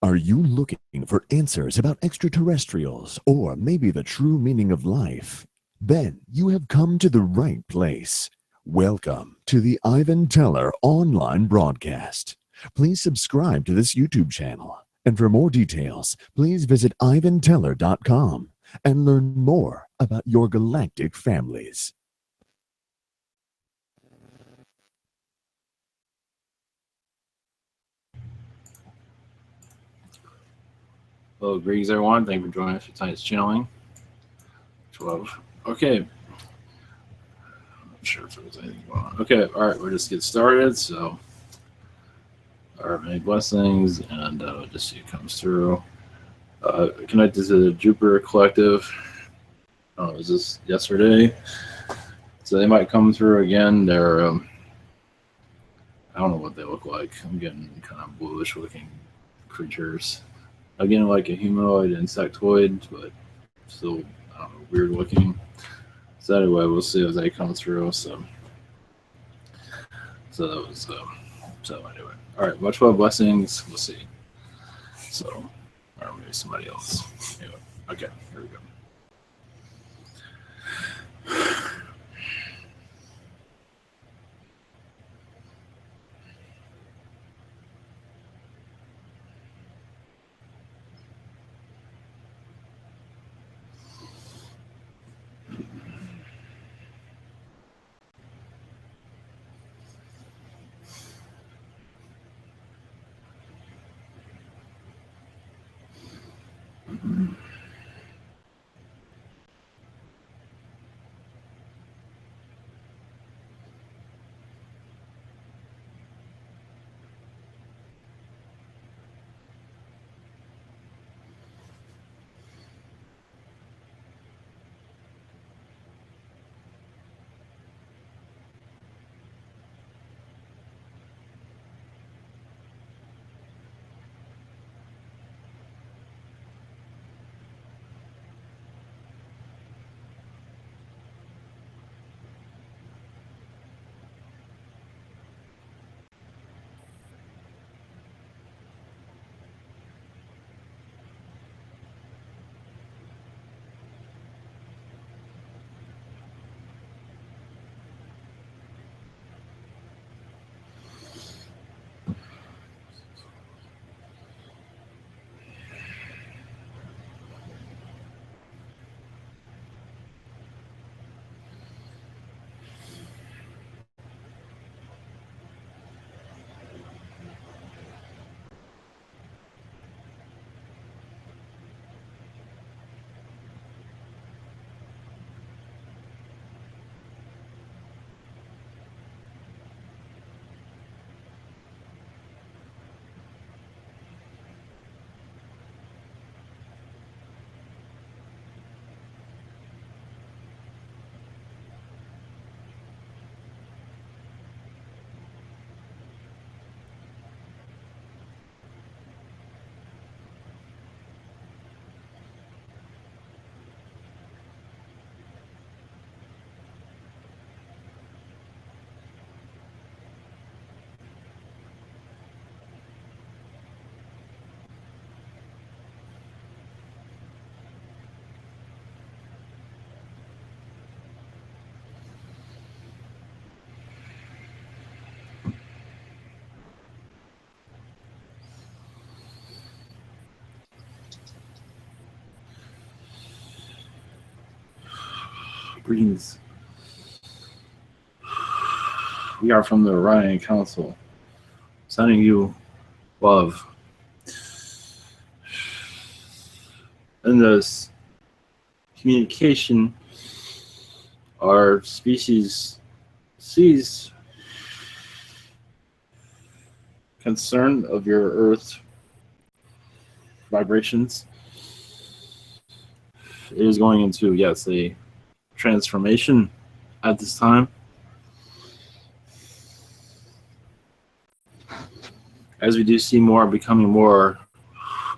Are you looking for answers about extraterrestrials or maybe the true meaning of life? Then you have come to the right place. Welcome to the Ivan Teller online broadcast. Please subscribe to this YouTube channel. And for more details, please visit ivanteller.com and learn more about your galactic families. Hello, greetings everyone. Thank you for joining us for tonight's channeling. 12. Okay. I'm not sure if there was anything going on. Okay, all right, we'll just get started. So, all right, many blessings, and just see it comes through. Connected to the Jupiter Collective. Was this yesterday? So they might come through again. They're, I don't know what they look like. I'm getting kind of bluish looking creatures. Again, like a humanoid insectoid, but still, I don't know, weird looking. So anyway, we'll see as they come through. So that was, so anyway. All right, much love, blessings. We'll see. So, or maybe somebody else. Anyway, okay, here we go. Greetings. We are from the Orion Council, sending you love. In this communication, our species sees concern of your Earth vibrations. It is going into, yes, a transformation at this time. As we do see more becoming more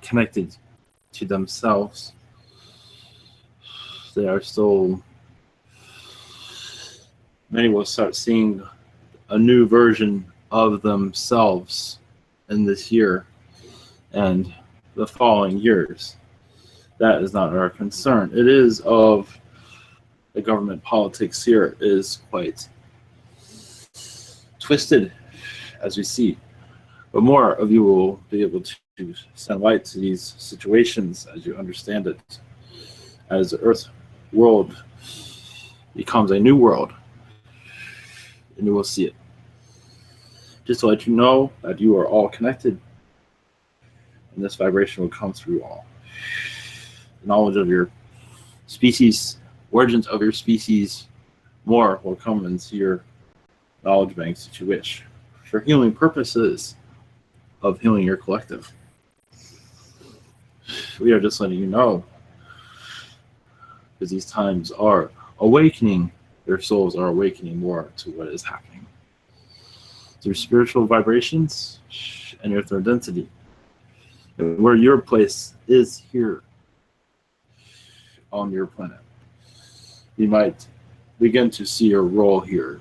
connected to themselves, they are still, many will start seeing a new version of themselves in this year. And the following years. That is not our concern. It is of the government politics here is quite twisted, as we see. But more of you will be able to send light to these situations as you understand it. As the Earth world becomes a new world, and you will see it. Just to let you know that you are all connected, and this vibration will come through all. The knowledge of your species, origins of your species, more will come into your knowledge banks that you wish, for healing purposes of healing your collective. We are just letting you know, because these times are awakening, your souls are awakening more to what is happening. Through spiritual vibrations and your third density. And where your place is here on your planet. You might begin to see your role here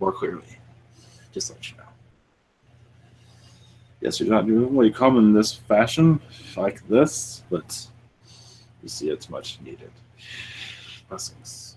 more clearly. Just let you know. Yes, you're not usually come in this fashion, like this, but you see it's much needed. Blessings.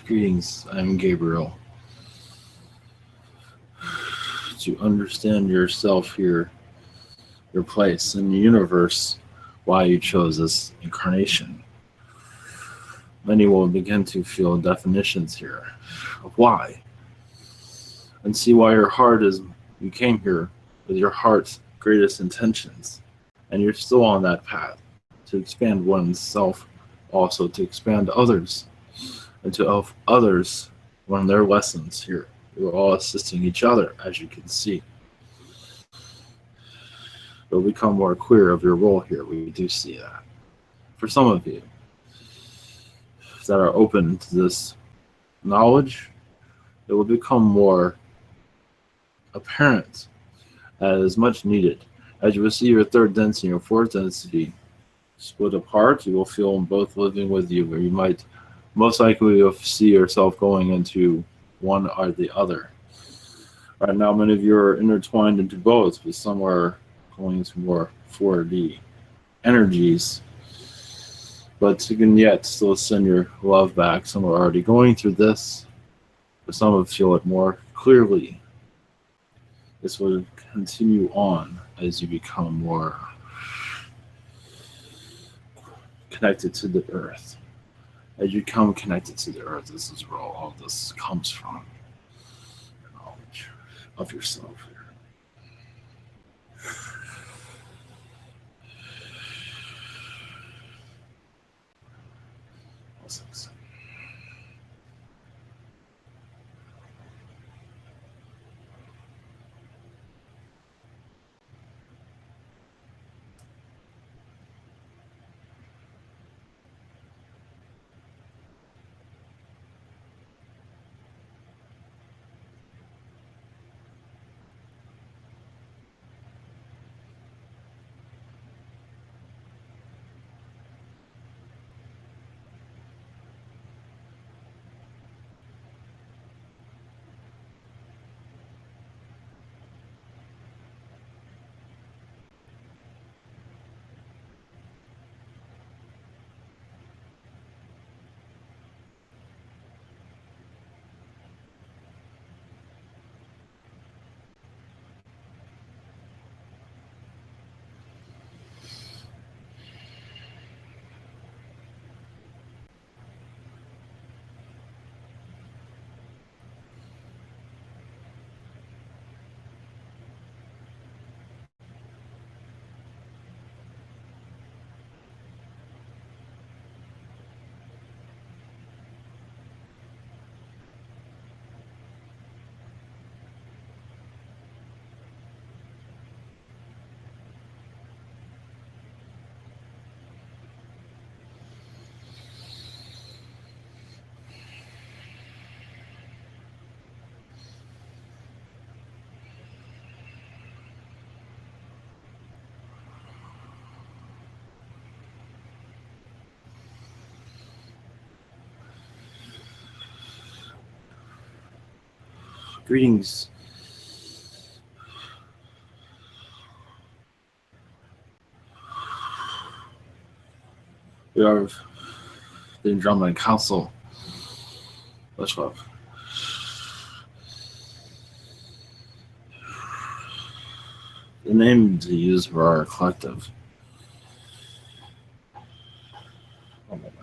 Greetings, I'm Gabriel. To understand yourself here, your place in the universe, why you chose this incarnation. Many will begin to feel definitions here of why. And see why your heart is, you came here with your heart's greatest intentions. And you're still on that path to expand oneself, also to expand others. And to help others learn their lessons here. We're all assisting each other, as you can see. You'll become more clear of your role here. We do see that. For some of you that are open to this knowledge, it will become more apparent as much needed. As you will see your third density and your fourth density split apart, you will feel them both living with you, where you might most likely you'll see yourself going into one or the other. Right now, many of you are intertwined into both, but some are going into more 4D energies. But you can yet still send your love back. Some are already going through this, but some will feel it more clearly. This will continue on as you become more connected to the earth. As you become connected to the earth, this is where all this comes from. Your knowledge of yourself here. Blessings. Greetings. We are the Andromeda Council. Much love. The name to use for our collective. One moment.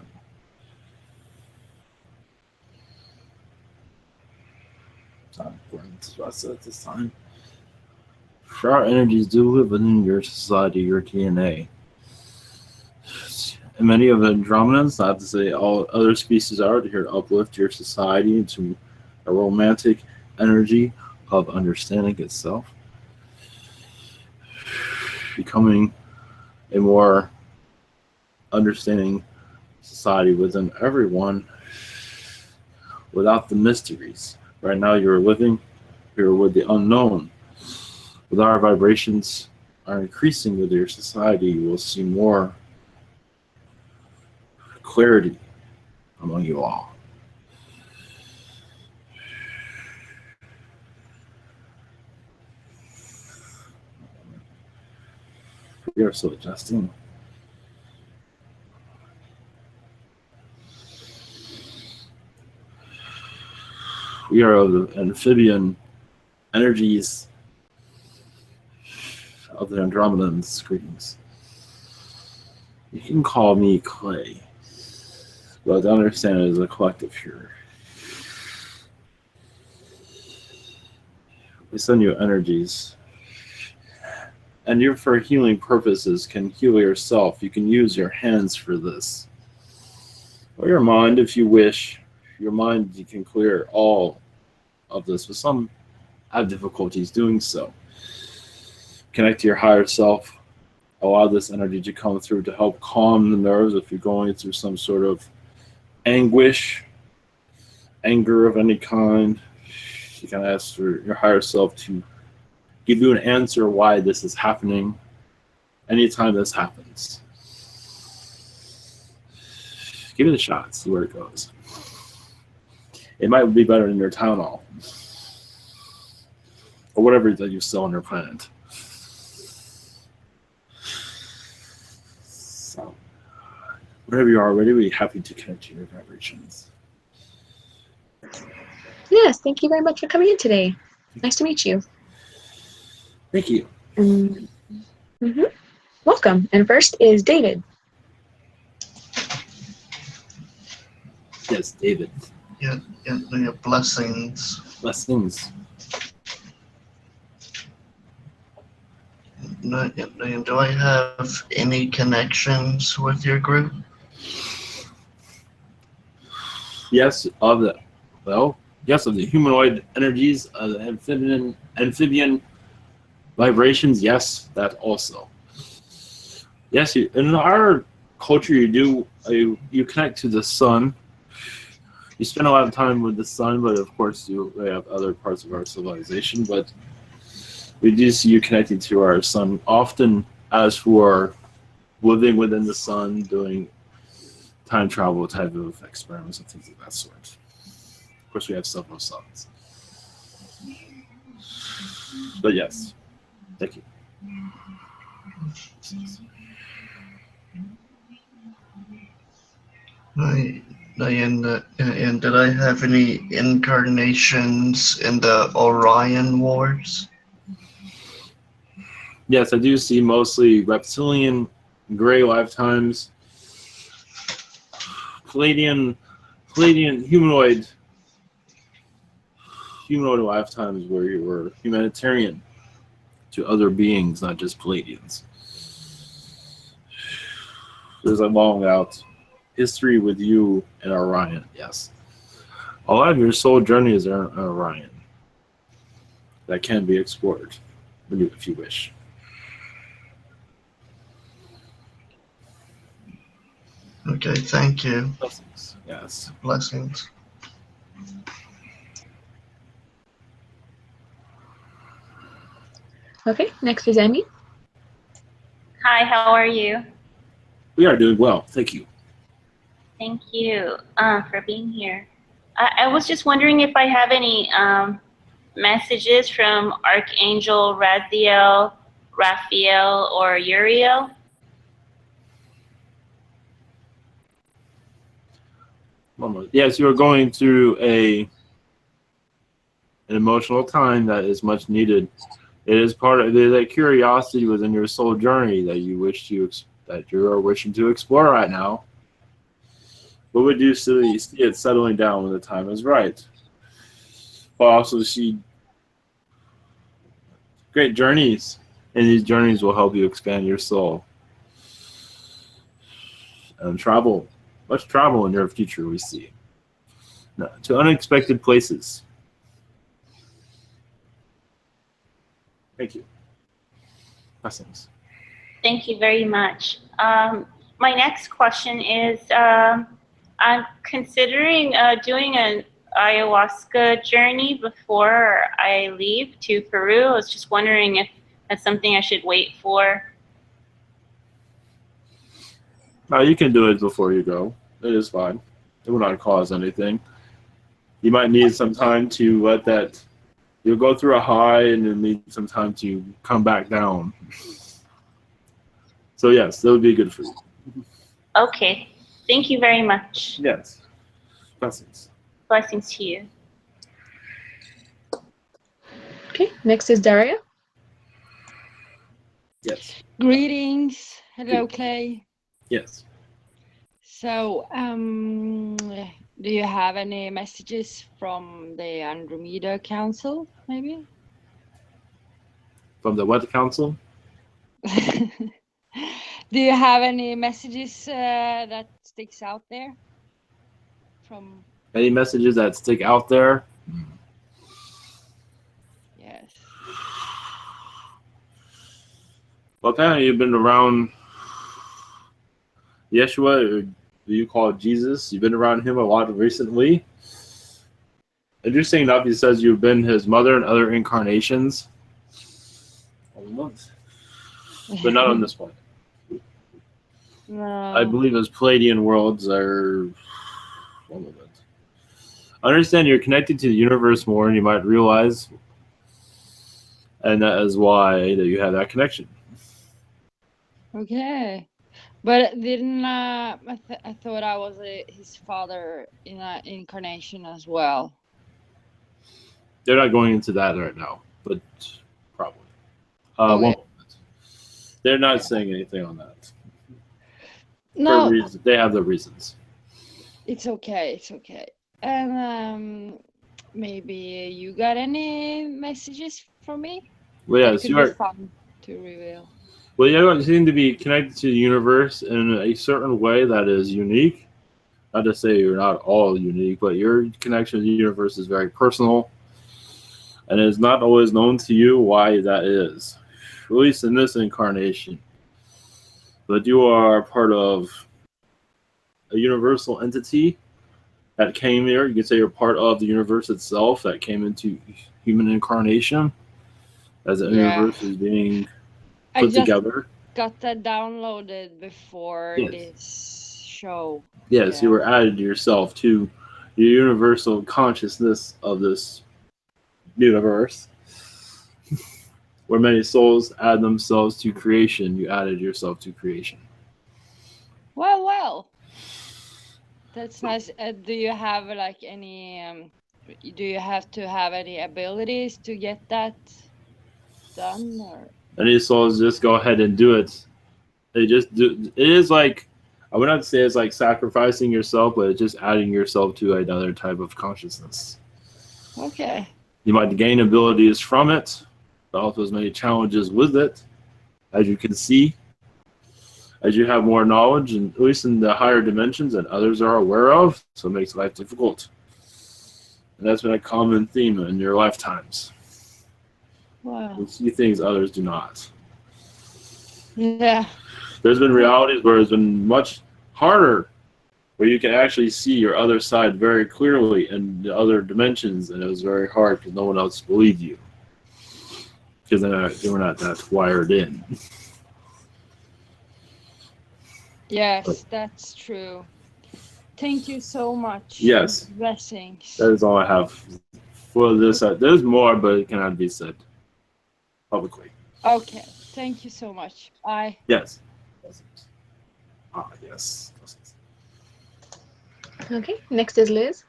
It's not important to us at this time. For our energies do live within your society, your DNA. And many of the Andromedans, not to say all other species, are here to uplift your society into a romantic energy of understanding itself, becoming a more understanding society within everyone without the mysteries. Right now you're living here with the unknown. With our vibrations are increasing with your society, you will see more clarity among you all. We are still adjusting. We are of the amphibian energies of the Andromedans. Greetings. You can call me Clay, but understand it as a collective here. We send you energies, and you, for healing purposes, can heal yourself. You can use your hands for this, or your mind if you wish. Your mind, you can clear all of this, but some have difficulties doing so. Connect to your higher self. Allow this energy to come through to help calm the nerves if you're going through some sort of anguish, anger of any kind. You can ask for your higher self to give you an answer why this is happening anytime this happens. Give it a shot, see where it goes. It might be better than your Tylenol or whatever that you sell on your planet. So, wherever you are ready, we'd be happy to connect to your vibrations. Yes, thank you very much for coming in today. Nice to meet you. Thank you. Welcome. And first is David. Yes, David. Yeah, blessings. Blessings. Do I have any connections with your group? Yes, of the humanoid energies, the amphibian vibrations. Yes, that also. Yes, in our culture, you connect to the sun. You spend a lot of time with the sun, but of course we have other parts of our civilization. But we do see you connecting to our sun often, as for living within the sun, doing time travel type of experiments and things of that sort. Of course, we have several suns. But yes, thank you. And did I have any incarnations in the Orion Wars? Yes, I do see mostly reptilian, gray lifetimes, Palladian humanoid lifetimes where you were humanitarian to other beings, not just Palladians. There's a long out history with you and Orion, yes. A lot of your soul journeys are in Orion. That can be explored if you wish. Okay, thank you. Blessings, yes. Blessings. Okay, next is Amy. Hi, how are you? We are doing well, thank you. Thank you for being here. I was just wondering if I have any messages from Archangel Raziel, Raphael, or Uriel? Yes, you are going through an emotional time that is much needed. It is there's a curiosity within your soul journey that you are wishing to explore right now. But we do see it settling down when the time is right. But also see great journeys, and these journeys will help you expand your soul and travel. Much travel in your future we see. To unexpected places. Thank you. Blessings. Thank you very much. My next question is, I'm considering doing an ayahuasca journey before I leave to Peru. I was just wondering if that's something I should wait for. You can do it before you go. It is fine. It will not cause anything. You might need some time to let that. You'll go through a high and then need some time to come back down. So yes, that would be good for you. Okay. Thank you very much. Yes. Blessings. Blessings to you. Okay, next is Daria. Yes. Greetings. Hello, Clay. Yes. So, do you have any messages from the Andromeda Council, maybe? From the what council? Do you have any messages that sticks out there? From Any messages that stick out there? yes. Well, apparently you've been around Yeshua, or do you call it Jesus? You've been around him a lot recently. Interesting enough, he says you've been his mother in other incarnations. Almost. But not on this one. No. I believe his Palladian worlds are one of it. I understand you're connected to the universe more than you might realize. And that is why that you have that connection. Okay. But didn't I thought I was his father in an incarnation as well. They're not going into that right now, but probably. Okay. One moment. They're not saying anything on that. No, They have their reasons. it's okay. It's okay. And maybe you got any messages from me? Well, That yes, could you be are. fun to reveal. Well, you seem to be connected to the universe in a certain way that is unique. Not to say you're not all unique, but your connection to the universe is very personal, and it is not always known to you why that is, at least in this incarnation. But you are part of a universal entity that came here. You can say you're part of the universe itself that came into human incarnation as the universe is being put together. Got that downloaded before Yes. this show. Yes, you were added yourself to the universal consciousness of this universe. Where many souls add themselves to creation, you added yourself to creation. Well. That's nice. Do you have like any? Do you have to have any abilities to get that done, or? Any souls just go ahead and do it. They just do. It is like, I would not say it's like sacrificing yourself, but it's just adding yourself to another type of consciousness. Okay. You might gain abilities from it, but also as many challenges with it, as you can see. As you have more knowledge, and at least in the higher dimensions that others are aware of, so it makes life difficult. And that's been a common theme in your lifetimes. Wow. You see things others do not. Yeah. There's been realities where it's been much harder, where you can actually see your other side very clearly in the other dimensions, and it was very hard because no one else believed you. Because they were not that wired in. Yes, that's true. Thank you so much. Yes. Blessings. That is all I have for this. There's more, but it cannot be said publicly. Okay. Thank you so much. Bye. Yes. Yes. Okay, next is Liz.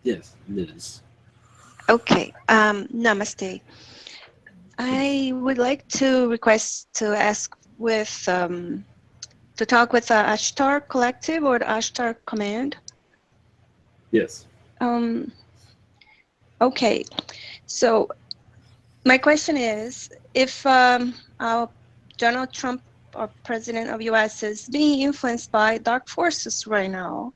Yes, Liz. Okay, namaste. I would like to request to ask with, to talk with the Ashtar Collective or the Ashtar Command. Yes. Okay, so my question is, if Donald Trump, or President of US, is being influenced by dark forces right now,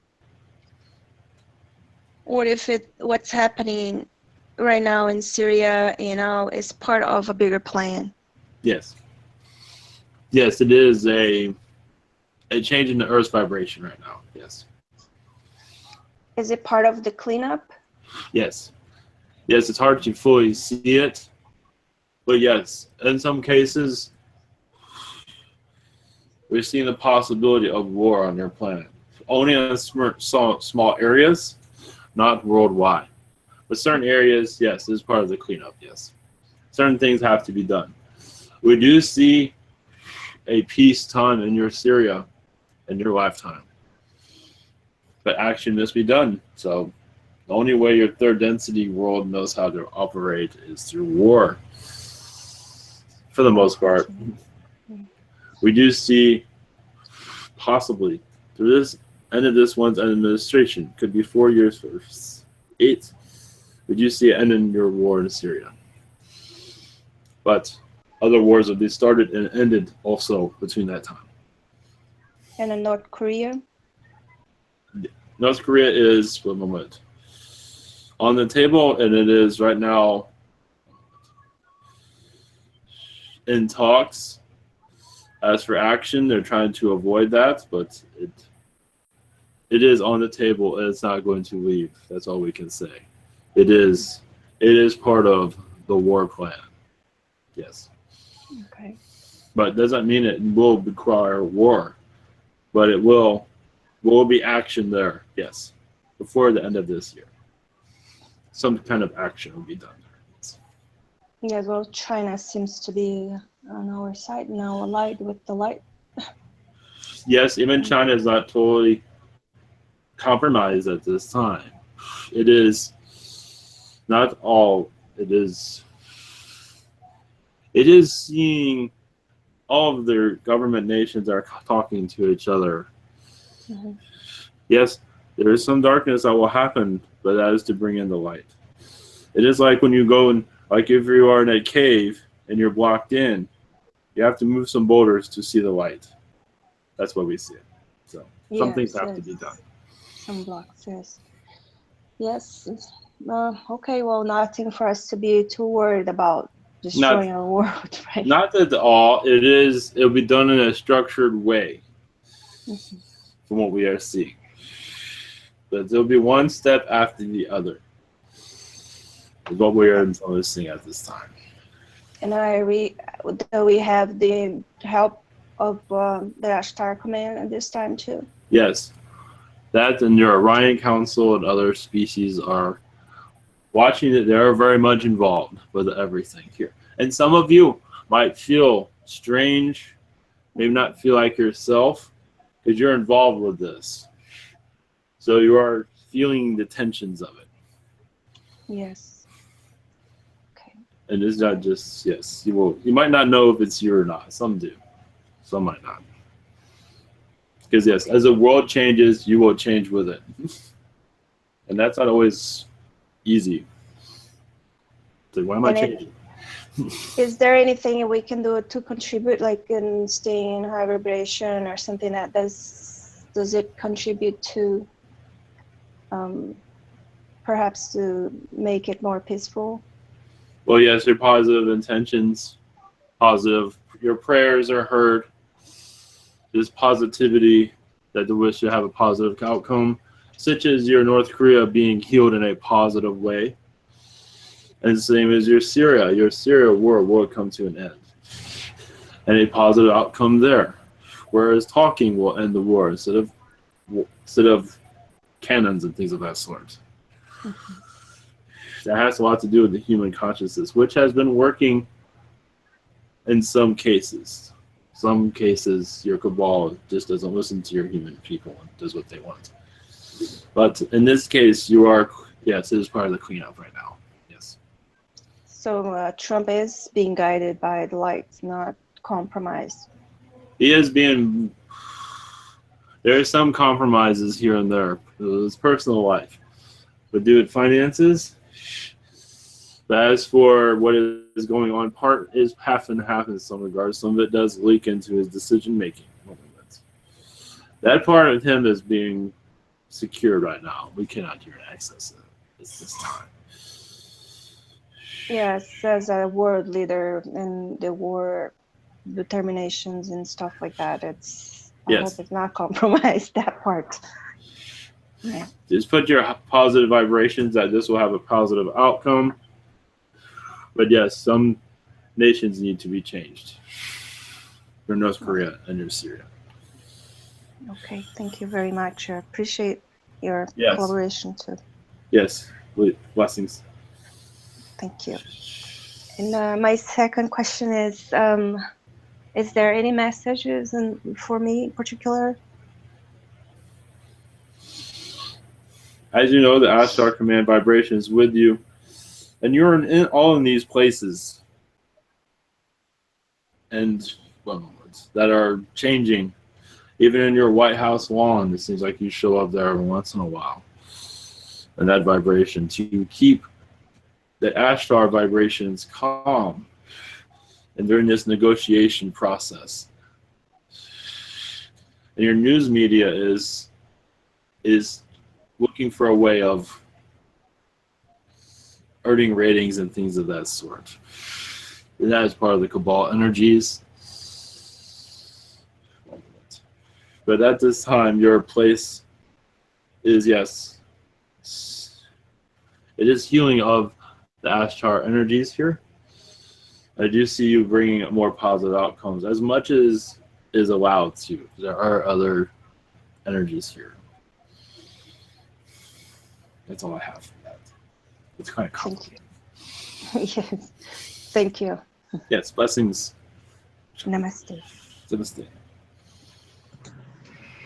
or if what's happening right now in Syria, is part of a bigger plan. Yes. Yes, it is a change in the Earth's vibration right now. Yes. Is it part of the cleanup? Yes. Yes, it's hard to fully see it. But yes, in some cases, we're seeing the possibility of war on their planet. Only in small areas, not worldwide. But certain areas, yes, is part of the cleanup, yes. Certain things have to be done. We do see a peace time in your Syria in your lifetime. But action must be done. So the only way your third density world knows how to operate is through war. For the most part. We do see possibly through this end of this one's administration, could be 4 years or 8, we do see an end in your war in Syria. But other wars will be started and ended also between that time. And in North Korea? North Korea is, for a moment, on the table, and it is right now in talks. As for action, they're trying to avoid that, but it is on the table and it's not going to leave. That's all we can say. It is part of the war plan. Yes. Okay. But it doesn't mean it will require war. But it will be action there, yes, before the end of this year. Some kind of action will be done there. Yes. Yeah, well, China seems to be on our side now, allied with the light. Yes, even China is not totally compromised at this time. It is not all. It is seeing all of their government nations are talking to each other. Mm-hmm. Yes, there is some darkness that will happen, but that is to bring in the light. It is like when you go and, like if you are in a cave and you're blocked in, you have to move some boulders to see the light. That's what we see. So some things have to be done. Some blocks, yes. Yes. Okay, well, nothing for us to be too worried about destroying our world, right? Not at all. It'll be done in a structured way. Mm-hmm. From what we are seeing. But there'll be one step after the other. Is what we are noticing at this time. And we have the help of the Ashtar Command at this time too. Yes. That and your Orion Council and other species are watching it. They're very much involved with everything here. And some of you might feel strange, maybe not feel like yourself, because you're involved with this. So you are feeling the tensions of it. Yes. Okay. And it's not just, yes, you might not know if it's you or not. Some do. Some might not. Because yes, as the world changes, you will change with it. And that's not always easy. It's like, why am I changing? Is there anything we can do to contribute, like in staying in high vibration or something that does it contribute to perhaps to make it more peaceful? Well, yes, your positive intentions, positive, your prayers are heard. There's positivity that the wish to have a positive outcome, such as your North Korea being healed in a positive way. And the same as your Syria war will come to an end. And a positive outcome there. Whereas talking will end the war instead of instead of cannons and things of that sort. That has a lot to do with the human consciousness, which has been working in some cases. Some cases, your cabal just doesn't listen to your human people and does what they want. But in this case, you are, yes, it is part of the cleanup right now. Yes. So Trump is being guided by the light, not compromised. He is being, there are some compromises here and there. His personal life. But dude, finances, but as for what is going on, part is half and half in some regards. Some of it does leak into his decision making. That part of him is being secured right now. We cannot even access it at this time. Yes, as a world leader and the war determinations and stuff like that, it's I Yes. hope it's not compromised, that part. Yeah. Just put your positive vibrations that this will have a positive outcome. But yes, some nations need to be changed. For North Korea and North Syria. Okay, thank you very much. I appreciate your Yes. collaboration too. Yes, blessings. Thank you. And my second question is there any messages for me in particular? As you know, the Ashtar command vibration is with you, and you're in all in these places and that are changing. Even in your White House lawn, it seems like you show up there every once in a while. And that vibration to keep the Ashtar vibrations calm and during this negotiation process. And your news media is looking for a way of earning ratings and things of that sort. And that is part of the cabal energies. But at this time, your place is, yes, it is healing of the Ashtar energies here. I do see you bringing more positive outcomes as much as is allowed to. There are other energies here. That's all I have for that. It's kind of complicated. Yes, thank you. Yes, blessings. Namaste. Namaste.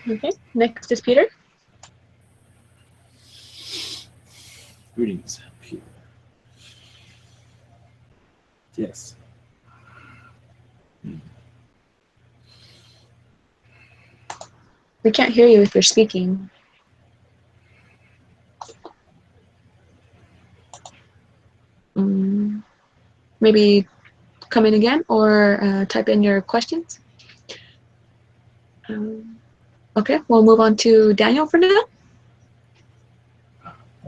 Okay, next is Peter. Greetings, Peter. Yes. We can't hear you if you're speaking. Maybe come in again or type in your questions. Okay, we'll move on to Daniel for now.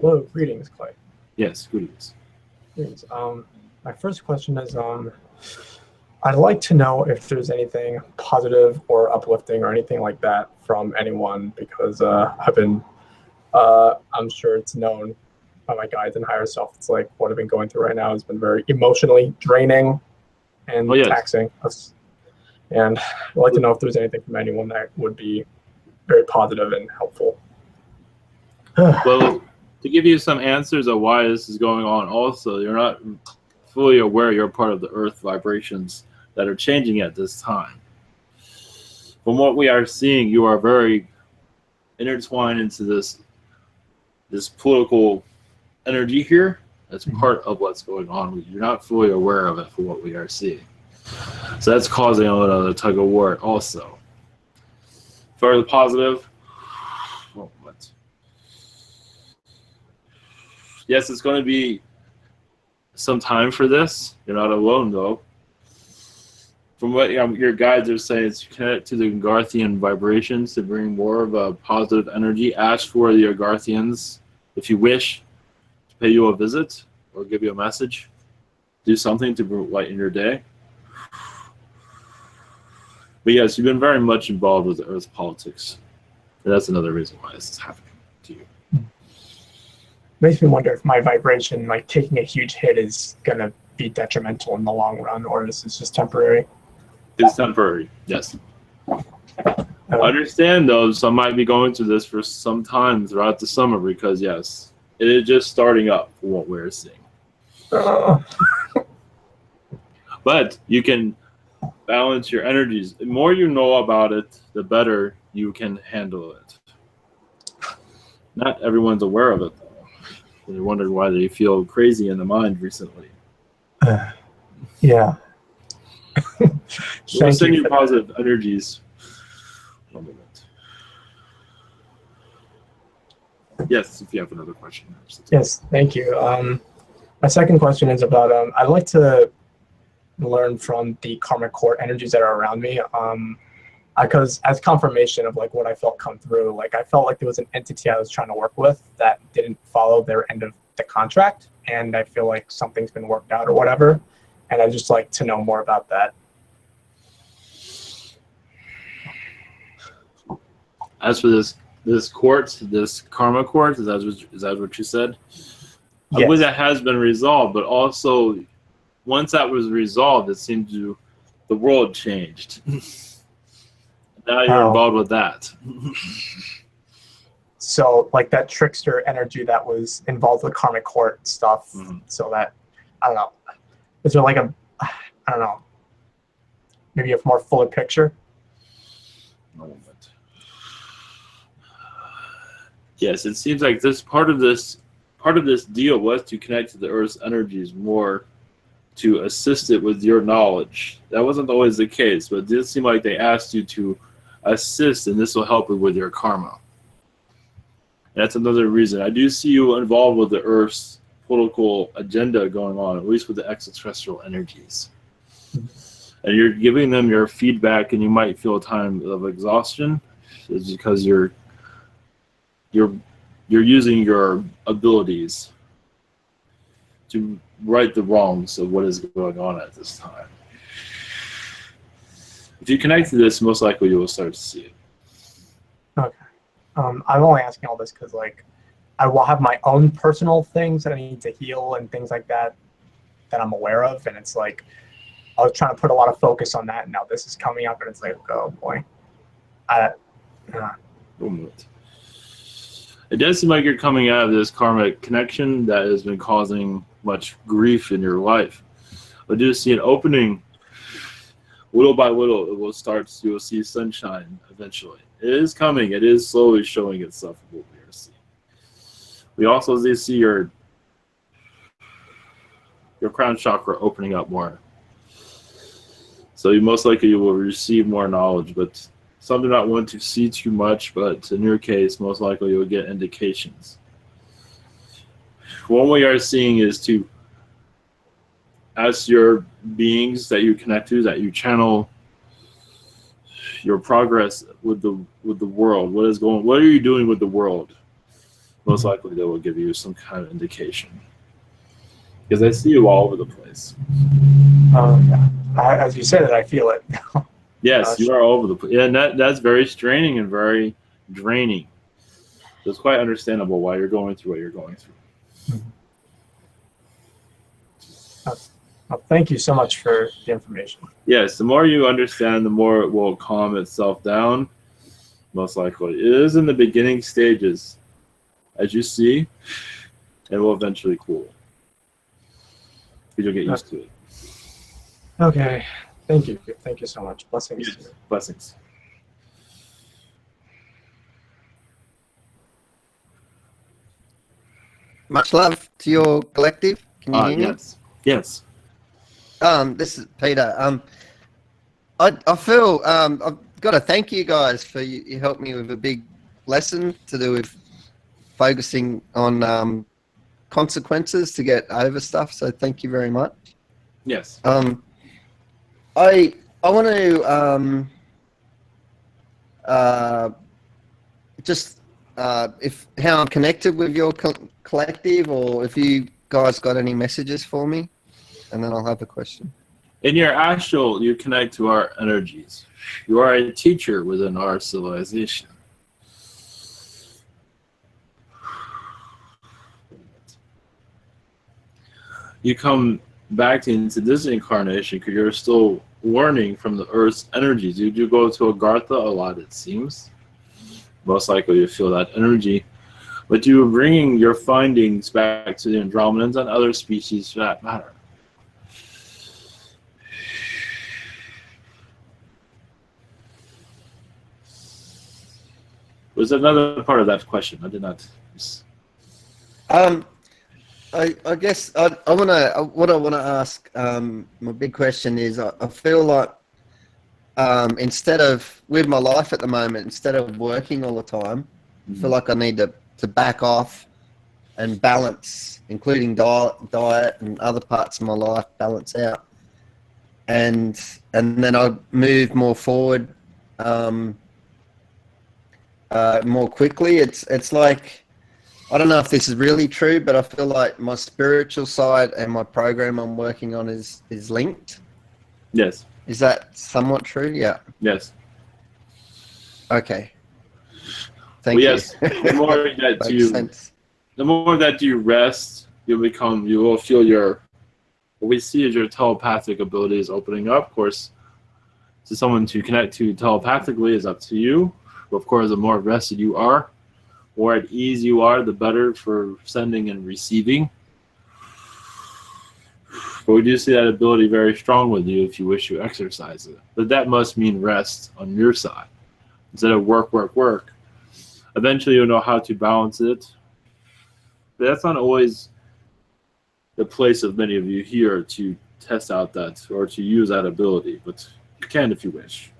Hello, greetings, Clay. Yes, greetings. Greetings. My first question is, I'd like to know if there's anything positive or uplifting or anything like that from anyone, because I've been, I'm sure it's known by my guides and higher self. It's like what I've been going through right now has been very emotionally draining and taxing us. And I'd like to know if there's anything from anyone that would be very positive and helpful. Well, to give you some answers of why this is going on also, you're not fully aware you're part of the earth vibrations that are changing at this time. From what we are seeing, you are very intertwined into this political energy here. That's part of what's going on. You're not fully aware of it for what we are seeing. So that's causing a little of tug of war also. For the positive, yes, it's going to be some time for this. You're not alone, though. From what your guides are saying, it's connect to the Garthian vibrations to bring more of a positive energy. Ask for the Garthians, if you wish, to pay you a visit or give you a message. Do something to lighten your day. But yes, you've been very much involved with the Earth's politics. And that's another reason why this is happening to you. Makes me wonder if my vibration, like taking a huge hit, is going to be detrimental in the long run, or this is just temporary. It's temporary, yes. Understand though, some might be going through this for some time throughout the summer because yes, it is just starting up for what we're seeing. But you can balance your energies. The more you know about it, the better you can handle it. Not everyone's aware of it though. They wonder why they feel crazy in the mind recently. Yeah. We'll send you positive energies. One moment. Yes, if you have another question. Yes, thank you. My second question is about, I'd like to learn from the karmic core energies that are around me. Because as confirmation of like what I felt come through, like I felt like there was an entity I was trying to work with that didn't follow their end of the contract. And I feel like something's been worked out or whatever. And I'd just like to know more about that. As for this quartz, this karma quartz, is that what you said? I believe that has been resolved, but also once that was resolved, it seemed the world changed. Now you're involved with that. So like that trickster energy that was involved with karmic court stuff. So that, I don't know, is there like a, I don't know, maybe a more fuller picture? Yes, it seems like this part of this deal was to connect to the Earth's energies more to assist it with your knowledge. That wasn't always the case, but it did seem like they asked you to assist, and this will help you with your karma. That's another reason. I do see you involved with the Earth's political agenda going on, at least with the extraterrestrial energies. And you're giving them your feedback, and you might feel a time of exhaustion. It's because you're using your abilities to right the wrongs of what is going on at this time. If you connect to this, most likely you will start to see it. Okay. I'm only asking all this because, like, I will have my own personal things that I need to heal and things like that I'm aware of, and it's like I was trying to put a lot of focus on that, and now this is coming up, and it's like, oh boy. It does seem like you're coming out of this karmic connection that has been causing much grief in your life. I do see an opening. Little by little, it will start. You will see sunshine eventually. It is coming. It is slowly showing itself. What we are seeing. We also see your crown chakra opening up more. So you most likely will receive more knowledge, but some do not want to see too much. But in your case, most likely you will get indications. One way you are seeing is to, as your beings that you connect to, that you channel your progress with the world. What are you doing with the world? Most likely they will give you some kind of indication. Because I see you all over the place. Yeah. As you say that, I feel it. Yes, you are all over the place. Yeah, and that's very straining and very draining. So it's quite understandable why you're going through what you're going through. Well, thank you so much for the information. Yes, the more you understand, the more it will calm itself down, most likely. It is in the beginning stages, as you see, and will eventually cool. You'll get used to it. Okay. Thank you. Thank you so much. Blessings. Yes. Blessings. Much love to your collective. Can you hear me? Yes. Yes. This is Peter. I feel I've got to thank you guys for you helped me with a big lesson to do with focusing on consequences to get over stuff. So thank you very much. Yes. I want to just if how I'm connected with your collective, or if you guys got any messages for me, and then I'll have a question. In your astral, you connect to our energies. You are a teacher within our civilization. You come back into this incarnation because you're still learning from the Earth's energies. You do go to Agartha a lot, it seems. Most likely you feel that energy. But you are bringing your findings back to the Andromedans and other species for that matter. Was another part of that question? I did not. I guess what I want to ask, my big question is, I feel like instead of, with my life at the moment, instead of working all the time, I feel like I need to back off and balance, including diet and other parts of my life, balance out, and then I move more forward, more quickly. It's like, I don't know if this is really true, but I feel like my spiritual side and my program I'm working on is linked. Yes. Is that somewhat true? Yeah. Yes. Okay. Thank you. Yes. The more that you rest, you will feel what we see as your telepathic abilities opening up. Of course, to someone to connect to telepathically is up to you. But of course, the more rested you are, more at ease you are, the better for sending and receiving. But we do see that ability very strong with you if you wish to exercise it. But that must mean rest on your side. Instead of work, work, work. Eventually you'll know how to balance it. But that's not always the place of many of you here to test out that or to use that ability. But you can if you wish.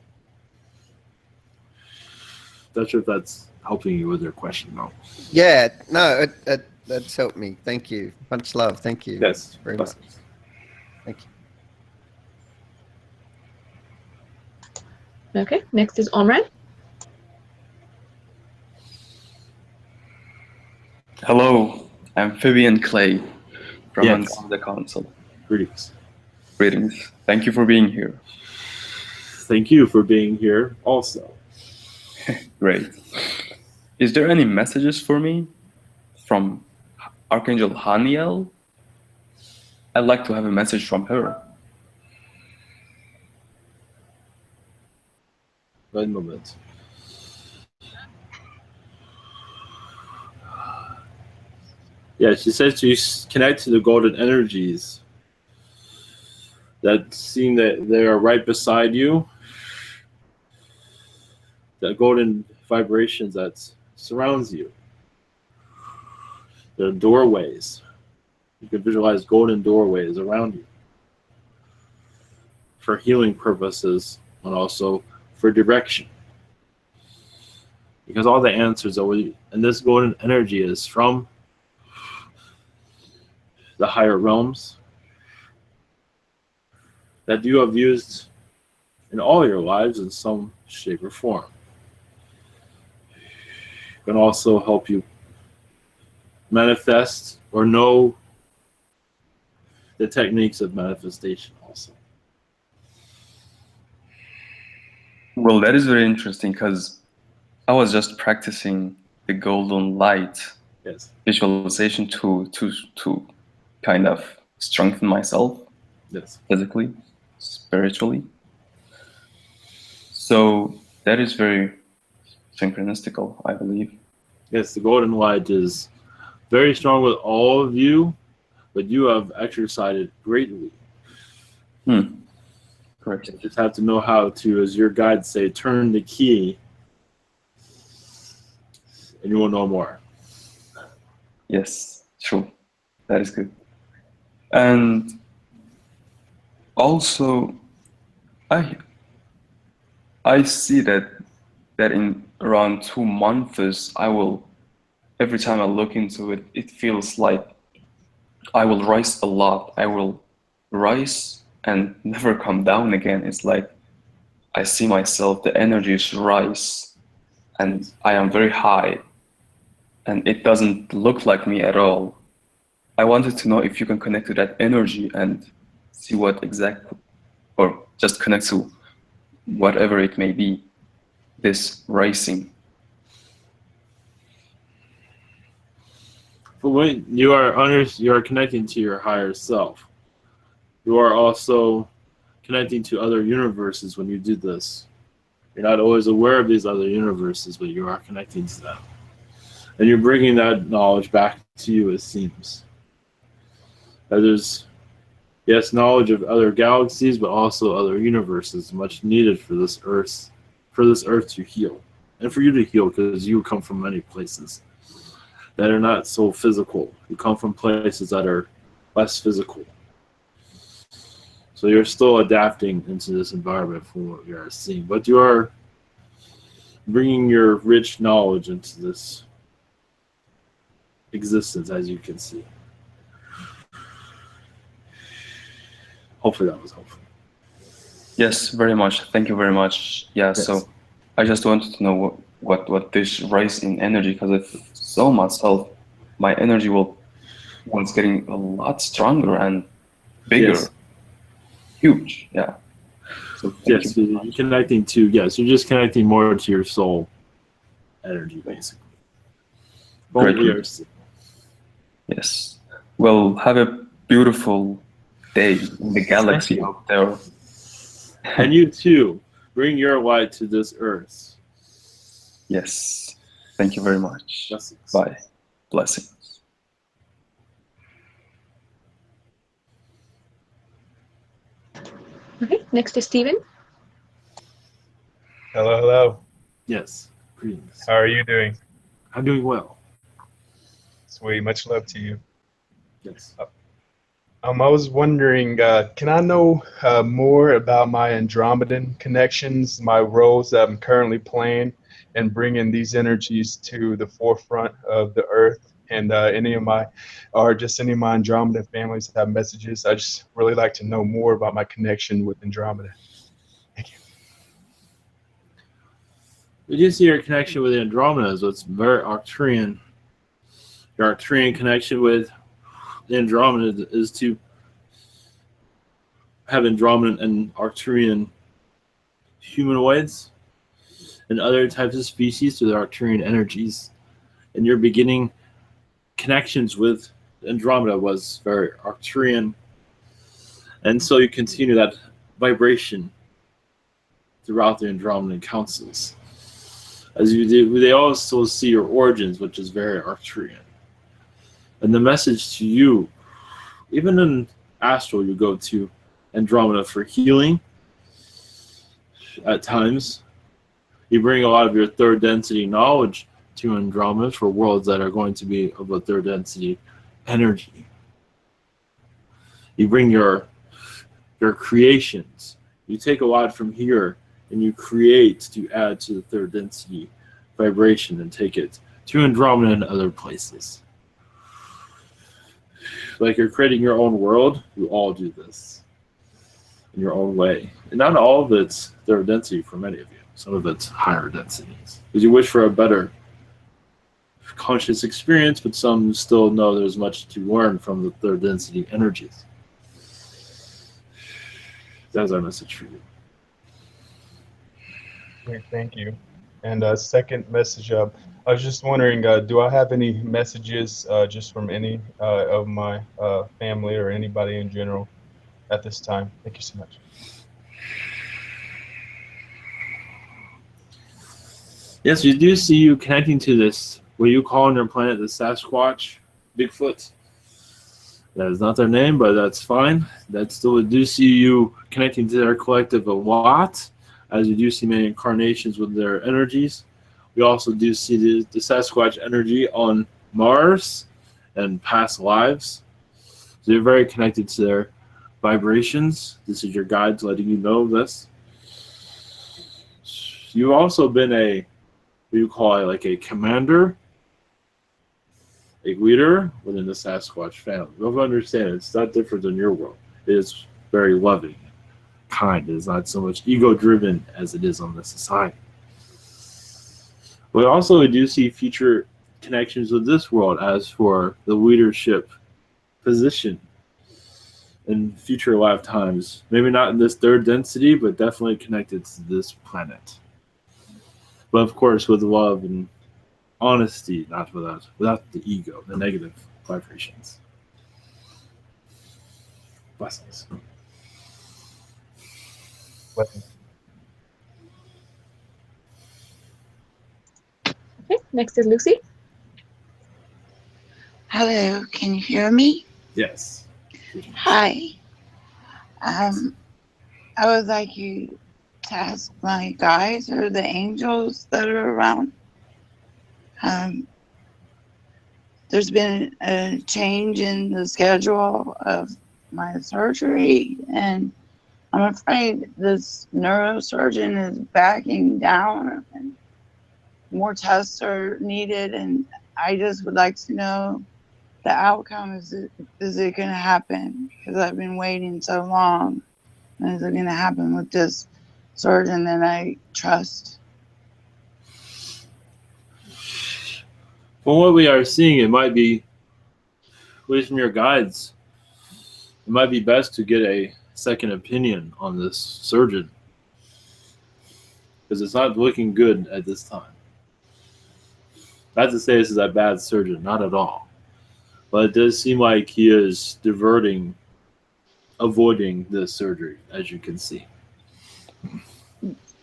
Not sure if that's helping you with your question, though. Yeah, no, that's helped me. Thank you. Much love. Thank you. Yes. Very much. Thank you. Okay, next is Omran. Hello, I'm Fabian Clay from Yes. Andromeda Council. Greetings. Greetings. Thank you for being here. Thank you for being here also. Great. Is there any messages for me from Archangel Haniel? I'd like to have a message from her. One moment. Yeah, she says to connect to the golden energies that seem that they are right beside you. The golden vibrations that surrounds you. The doorways. You can visualize golden doorways around you for healing purposes and also for direction. Because all the answers and this golden energy is from the higher realms that you have used in all your lives in some shape or form. It can also help you manifest or know the techniques of manifestation also. Well, that is very interesting because I was just practicing the golden light visualization to kind of strengthen myself physically, spiritually. So that is very synchronistical, I believe. Yes, the golden light is very strong with all of you, but you have exercised it greatly. Correct. You just have to know how to, as your guides say, turn the key, and you will know more. Yes, true. That is good. And also, I see that in around 2 months, every time I look into it, it feels like I will rise a lot. I will rise and never come down again. It's like I see myself, the energies rise, and I am very high, and it doesn't look like me at all. I wanted to know if you can connect to that energy and see what exactly, or just connect to whatever it may be, this rising. But when you are connecting to your higher self, You are also connecting to other universes when you do this. You're not always aware of these other universes, but you are connecting to them. And you're bringing that knowledge back to you, it seems. There's, yes, knowledge of other galaxies, but also other universes, much needed for this Earth to heal. And for you to heal, because you come from many places that are not so physical. You come from places that are less physical. So you're still adapting into this environment from what you are seeing. But you are bringing your rich knowledge into this existence, as you can see. Hopefully that was helpful. Yes, very much. Thank you very much. Yeah, Yes. so I just wanted to know what this rise in energy, because I saw myself, my energy was getting a lot stronger and bigger, Yes. huge. Yeah. So thank Yes, you. you're connecting to, yes, you're just connecting more to your soul energy, basically. From what we Great. are seeing. Yes. Well, have a beautiful day in the galaxy you. out there. And you too, bring your light to this earth. Yes. Thank you very much. Blessings. Bye. Blessings. Okay, next is Steven. Hello, hello. Yes. Greetings. How are you doing? I'm doing well. Sweet, much love to you. Yes. I was wondering, can I know more about my Andromedan connections, my roles that I'm currently playing, and bringing these energies to the forefront of the Earth? And any of my Andromeda families have messages. I just really like to know more about my connection with Andromeda. Thank you. We do see your connection with Andromeda, so it's very Arcturian. Your Arcturian connection with Andromeda is to have Andromeda and Arcturian humanoids and other types of species to the Arcturian energies. And your beginning connections with Andromeda was very Arcturian. And so you continue that vibration throughout the Andromedan councils. As you do, they also see your origins, which is very Arcturian. And the message to you, even in astral, you go to Andromeda for healing. At times, you bring a lot of your third density knowledge to Andromeda for worlds that are going to be of a third density energy. You bring your creations. You take a lot from here and you create to add to the third density vibration and take it to Andromeda and other places. Like you're creating your own world, you all do this in your own way. And not all of it's third density for many of you. Some of it's higher densities. Because you wish for a better conscious experience, but some still know there's much to learn from the third density energies. That's our message for you. Great, thank you. And second message, I was just wondering, do I have any messages just from any of my family or anybody in general at this time? Thank you so much. Yes, we do see you connecting to this, what you call on your planet the Sasquatch, Bigfoot. That is not their name, but that's fine. That's still, we do see you connecting to their collective a lot, as you do see many incarnations with their energies. We also do see the Sasquatch energy on Mars and past lives. So you're very connected to their vibrations. This is your guides letting you know this. You've also been what you call it, like a commander, a leader within the Sasquatch family. You have to understand it's not different than your world. It is very loving, kind. It is not so much ego-driven as it is on the society. But also we do see future connections with this world as for the leadership position in future lifetimes. Maybe not in this third density, but definitely connected to this planet. But of course with love and honesty, not without the ego, the negative vibrations. Blessings. Blessings. Okay, next is Lucy. Hello, can you hear me? Yes. Hi. I would like you to ask my guides or the angels that are around. There's been a change in the schedule of my surgery, and I'm afraid this neurosurgeon is backing down and more tests are needed, and I just would like to know the outcome. Is it going to happen? Because I've been waiting so long. And is it going to happen with this surgeon that I trust? From what we are seeing, it might be, at least from your guides, it might be best to get a second opinion on this surgeon, because it's not looking good at this time. Not to say this is a bad surgeon, not at all. But it does seem like he is avoiding this surgery, as you can see.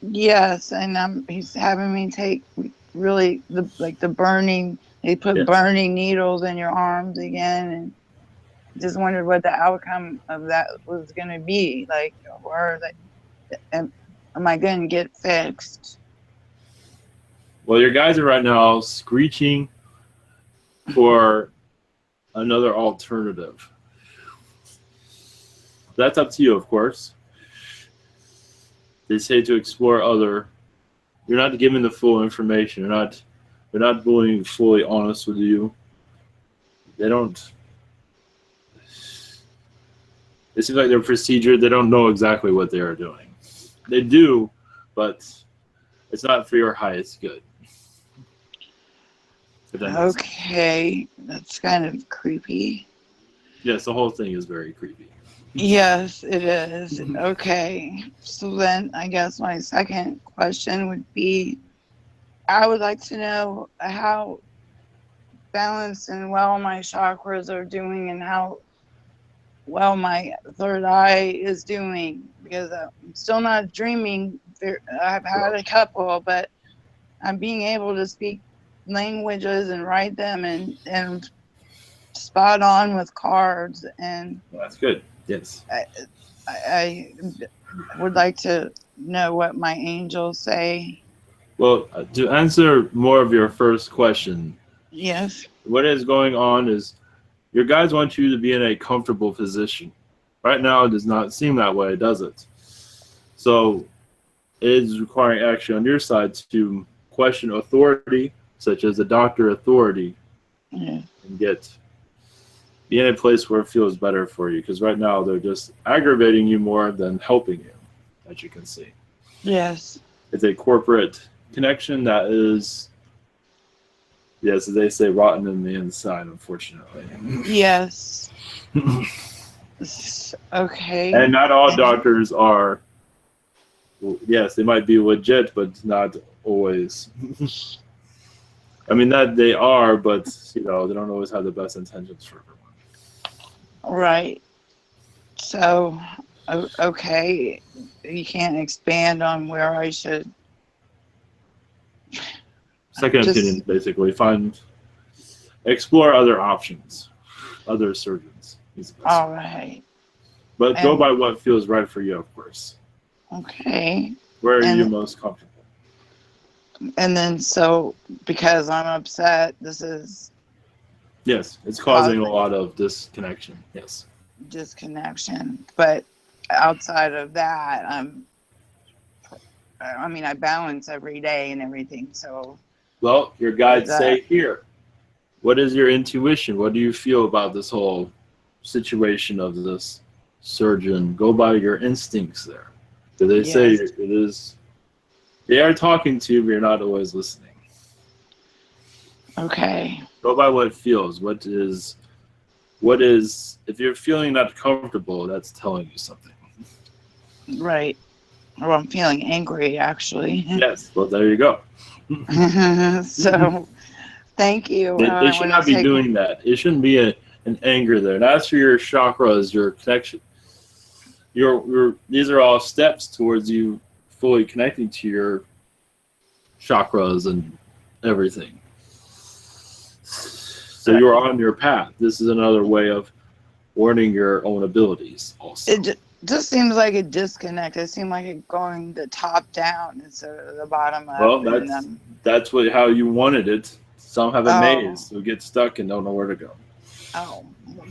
Yes, and he's having me take really the burning. They put Yes. burning needles in your arms again, and just wondered what the outcome of that was going to be. Like, or am I going to get fixed? Well, your guys are right now screeching for another alternative. That's up to you, of course. They say to explore other. You're not given the full information. They're not being fully honest with you. They don't. It seems like their procedure. They don't know exactly what they are doing. They do, but it's not for your highest good. Okay, that's kind of creepy. Yes, the whole thing is very creepy. Yes, it is. Okay, so then I guess my second question would be, I would like to know how balanced and well my chakras are doing and how well my third eye is doing, because I'm still not dreaming. I've had a couple, but I'm being able to speak languages and write them and spot on with cards, and Well, that's good. Yes. I would like to know what my angels say. Well, to answer more of your first question, Yes. what is going on is your guides want you to be in a comfortable position. Right now, it does not seem that way, does it? So it is requiring action on your side to question authority, such as a doctor authority, Yeah. and be in a place where it feels better for you. Because right now, they're just aggravating you more than helping you, as you can see. Yes. It's a corporate connection that is, yes, as they say, rotten in the inside, unfortunately. Yes. Okay. And not all doctors are, yes, they might be legit, but not always. I mean, that they are, but, they don't always have the best intentions for everyone. Right. So, okay, you can't expand on where I should. Second opinion, basically. Explore other options, other surgeons. All right. But go by what feels right for you, of course. Okay. Where are you most comfortable? And then, so, because I'm upset, this is Yes, it's causing a lot of disconnection. Yes. disconnection. But outside of that, I balance every day and everything. So, Well, your guides say here, what is your intuition? What do you feel about this whole situation of this surgeon? Go by your instincts there. Do they say it is? They are talking to you, but you're not always listening. Okay. Go by what it feels. What is? If you're feeling not comfortable, that's telling you something. Right. Or I'm feeling angry, actually. Yes. Well, there you go. So, thank you. They should not be doing that. It shouldn't be an anger there. That's for your chakras, your connection. these are all steps towards you fully connecting to your chakras and everything. So you're on your path. This is another way of learning your own abilities also. It just seems like a disconnect. It seemed like it going the top down instead of the bottom up. Well, that's how you wanted it. Some have a Oh. maze, so get stuck and don't know where to go. Oh,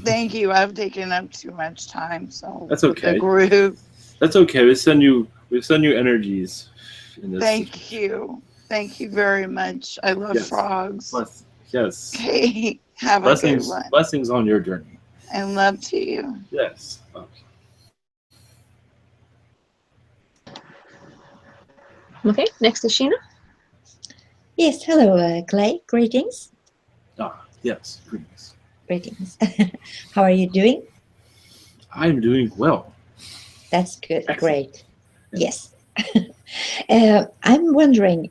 thank you. I've taken up too much time. So That's with okay. the group. That's okay. We send you energies in this. Thank you. Thank you very much. I love frogs. Yes. Okay. Have Blessings, a good one. blessings on your journey. And love to you. Yes. Okay. Okay, next is Sheena. Yes, hello, Clay. Greetings. Yes. Greetings. Greetings. How are you doing? I'm doing well. That's good. Excellent. Great. Yes. I'm wondering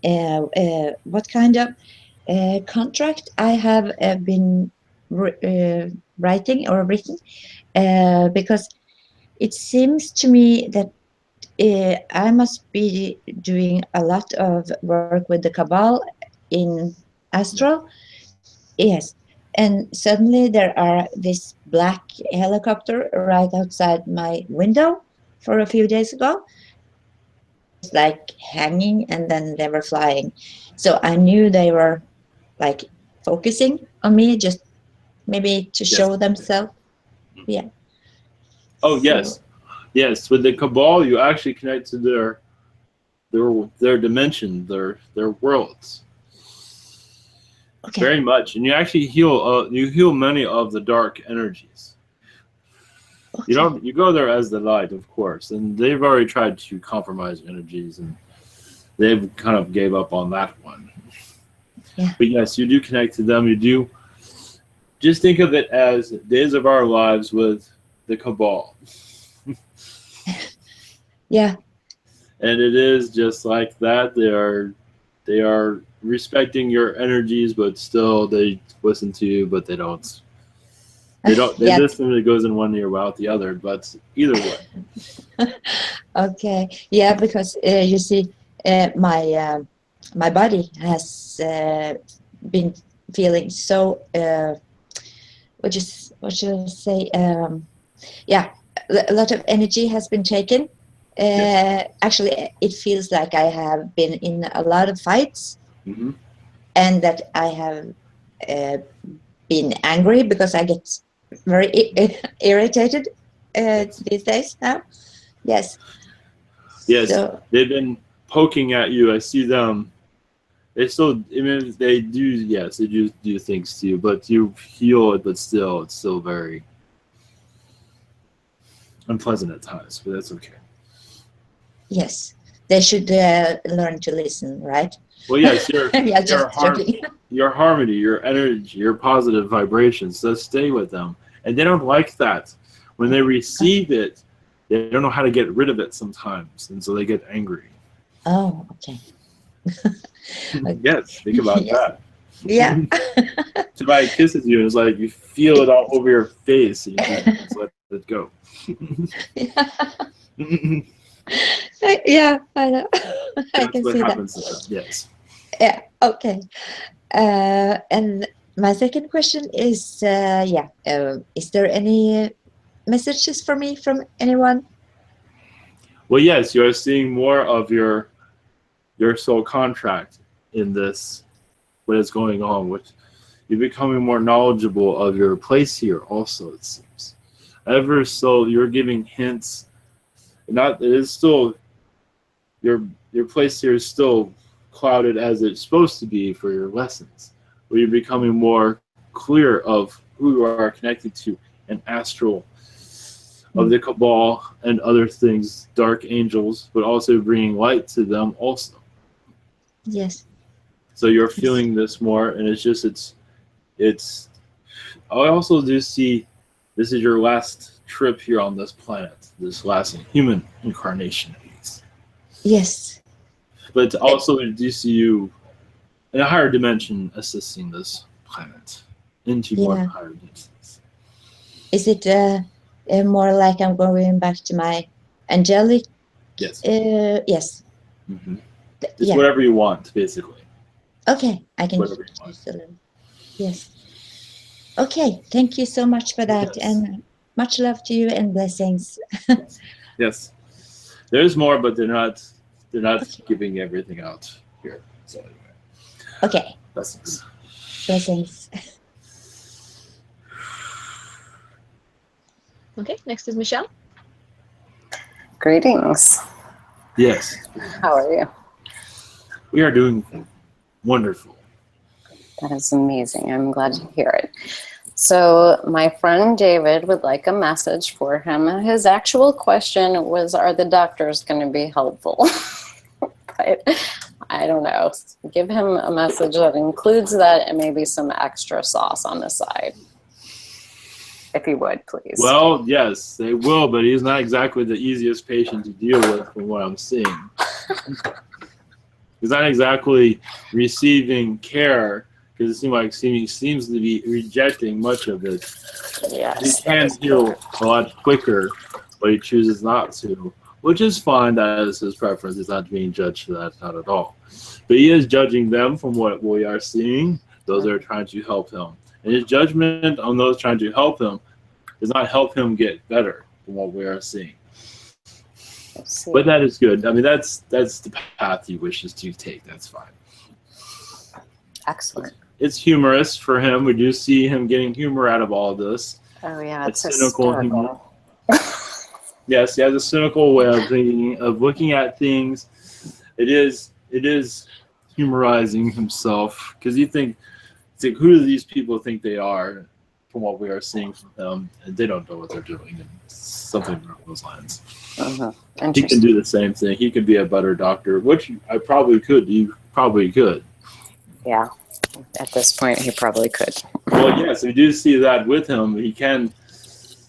what kind of contract I have been writing or written, because it seems to me that I must be doing a lot of work with the Cabal in Astral. Yes. And suddenly there are this black helicopter right outside my window for a few days ago. It's like hanging and then they were flying. So I knew they were like focusing on me, just maybe to show themselves. Yeah. Oh, yes. Yes, with the Cabal, you actually connect to their dimension, their worlds. Okay. Very much, and you actually heal many of the dark energies. Okay. You go there as the light, of course, and they've already tried to compromise energies, and they've kind of gave up on that one. Yeah. But yes, you do connect to them. You do. Just think of it as days of our lives with the Cabal. Yeah. And it is just like that. They are respecting your energies, but still they listen to you, but they don't. They Yeah. listen. It goes in one ear without the other. But either way. Okay. Yeah, because you see, my body has been feeling so. What should I say? Yeah, a lot of energy has been taken. Actually, it feels like I have been in a lot of fights, and that I have been angry because I get very irritated these days now. Yes. Yes, So, they've been poking at you. I see them. They still, I mean, they do. Yes, they do things to you, but you heal it. But still, it's still very unpleasant at times. But that's okay. yes, they should learn to listen, right? Well, yes, Yeah, just joking. your harmony, your energy, your positive vibrations, so stay with them. And they don't like that. When they receive it, they don't know how to get rid of it sometimes, and so they get angry. Oh, okay. Yes, think about that. Yeah. Somebody kisses you, and it's like you feel it all over your face, and you just let it go. Yeah, I know. I can what see happens that. to them. Yes. Yeah, okay. And my second question is, is there any messages for me from anyone? Well, yes, you are seeing more of your soul contract in this, what is going on, which you're becoming more knowledgeable of your place here also, it seems. Ever so, you're giving hints. It is still, your place here is still clouded as it's supposed to be for your lessons, but you're becoming more clear of who you are connected to, an astral of the Cabal and other things, dark angels, but also bringing light to them also. Yes. So you're feeling this more, and it's. I also do see this is your last trip here on this planet, this last human incarnation. Yes. But also, I do see you in a higher dimension assisting this planet into more higher dimensions. Is it more like I'm going back to my angelic. Yes. Yes. It's whatever you want, basically. Okay, I can Whatever you want. choose a little. Yes. Okay, thank you so much for that, Yes. and much love to you and blessings. Yes. There's more, but they're not giving everything out here. So anyway. Okay. Blessings. Blessings. Okay, next is Michelle. Greetings. Yes. How are you? We are doing wonderful. That is amazing. I'm glad to hear it. So my friend David would like a message for him. His actual question was, are the doctors going to be helpful? But I don't know. Give him a message that includes that and maybe some extra sauce on the side. If you would, please. Well, yes, they will, but he's not exactly the easiest patient to deal with from what I'm seeing. He's not exactly receiving care because it seems like he seems to be rejecting much of it. Yes. He can heal a lot quicker, but he chooses not to, which is fine. That is his preference. He's not being judged for that, not at all. But he is judging them from what we are seeing, those that are trying to help him. And his judgment on those trying to help him does not help him get better from what we are seeing. But that is good. I mean, that's the path he wishes to take. That's fine. Excellent. It's humorous for him. We do see him getting humor out of all of this. Oh yeah, it's cynical humor. hysterical. Yes, he has a cynical way of thinking, of looking at things. It is humorizing himself because you think, it's like, who do these people think they are? From what we are seeing from them, and they don't know what they're doing, and something along those lines. He can do the same thing. He could be a better doctor, which I probably could. You probably could. Yeah, at this point, he probably could. Well, yes, we do see that with him. He can,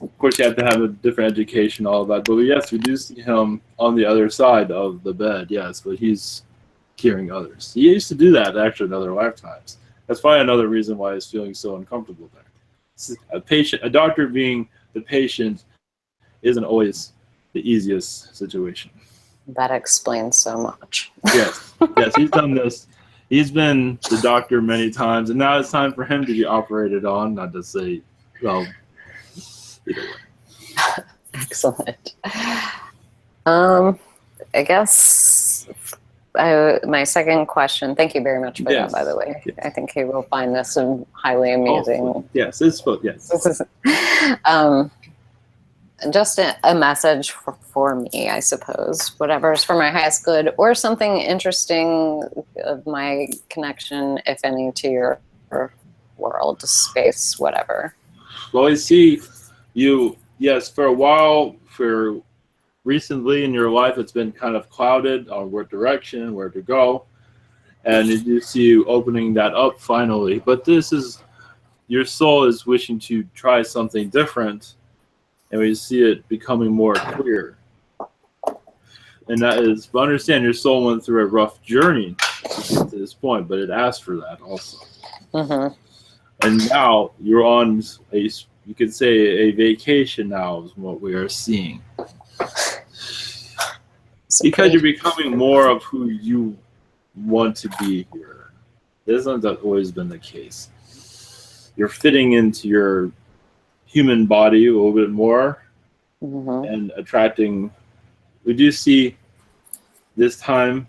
of course, you have to have a different education, all of that. But yes, we do see him on the other side of the bed, yes, but he's curing others. He used to do that, actually, in other lifetimes. That's probably another reason why he's feeling so uncomfortable there. A doctor being the patient isn't always the easiest situation. That explains so much. Yes, he's done this. He's been the doctor many times, and now it's time for him to be operated on. Not to say, well, either way. Excellent. I guess my second question. Thank you very much for that, by the way. Yes. I think he will find this highly amusing. Oh, yes, it's both. Yes. Just a message for me, I suppose. Whatever's for my highest good, or something interesting of my connection, if any, to your world, space, whatever. Well, I see you. Yes, for a while, for recently in your life, it's been kind of clouded on what direction, where to go, and you see you opening that up finally. But this is, your soul is wishing to try something different, and we see it becoming more clear. And that is, but understand, your soul went through a rough journey to get to this point, but it asked for that also. And now you're on a, you could say, a vacation now is what we are seeing. Because you're becoming more of who you want to be here. This hasn't always been the case. You're fitting into your human body a little bit more and attracting. We do see this time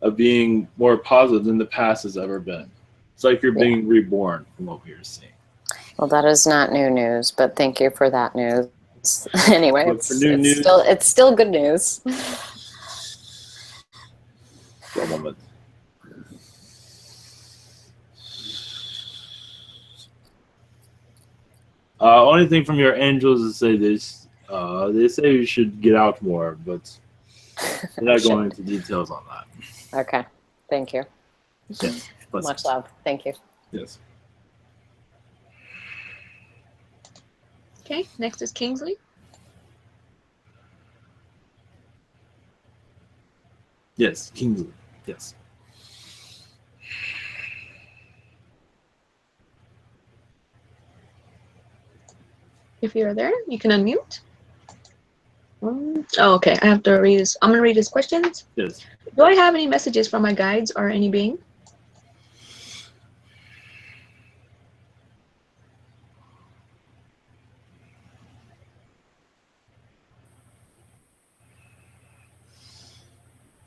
of being more positive than the past has ever been. It's like you're being reborn from what we are seeing. Well, that is not new news, but thank you for that news. Anyway, it's still good news. One moment. Only thing from your angels is say this. They say you should get out more, but they're not going into details on that. Okay, thank you. Yes. Much love. Thank you. Yes. Okay, next is Kingsley. Yes, Kingsley. Yes. If you're there, you can unmute. Oh, okay. I have to read this. I'm gonna read his questions. Yes. Do I have any messages from my guides or any being?